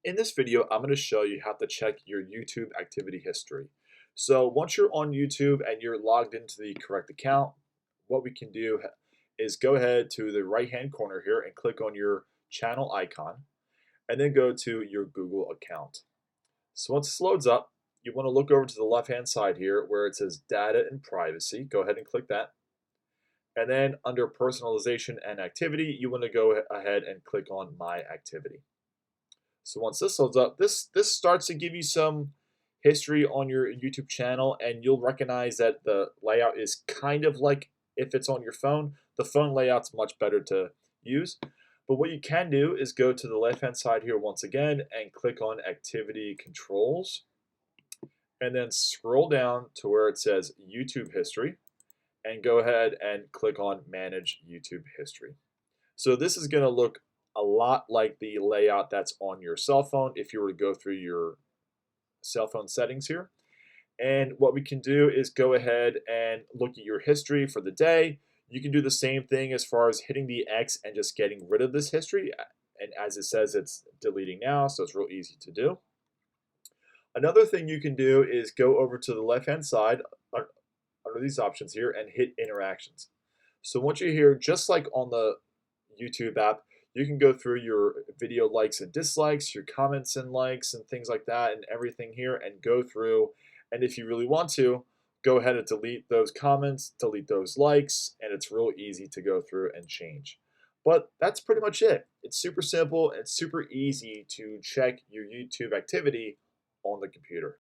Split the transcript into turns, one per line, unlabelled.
In this video, I'm going to show you how to check your YouTube activity history. So once you're on YouTube and you're logged into the correct account, what we can do is go ahead to the right-hand corner here and click on your channel icon, and then go to your Google account. So once this loads up, you want to look over to the left-hand side here where it says Data and Privacy. Go ahead and click that. And then under Personalization and Activity, you want to go ahead and click on My Activity. So once this loads up, this starts to give you some history on your YouTube channel, and you'll recognize that the layout is kind of like if it's on your phone. The phone layout's much better to use. But what you can do is go to the left-hand side here once again and click on Activity Controls, and then scroll down to where it says YouTube History, and go ahead and click on Manage YouTube History. So this is going to look a lot like the layout that's on your cell phone if you were to go through your cell phone settings here. And what we can do is go ahead and look at your history for the day. You can do the same thing as far as hitting the X and just getting rid of this history. And as it says, it's deleting now, so it's real easy to do. Another thing you can do is go over to the left-hand side under these options here and hit interactions. So once you're here, just like on the YouTube app, you can go through your video likes and dislikes, your comments and likes and things like that and everything here and go through. And if you really want to, go ahead and delete those comments, delete those likes, and it's real easy to go through and change. But that's pretty much it. It's super simple and super easy to check your YouTube activity on the computer.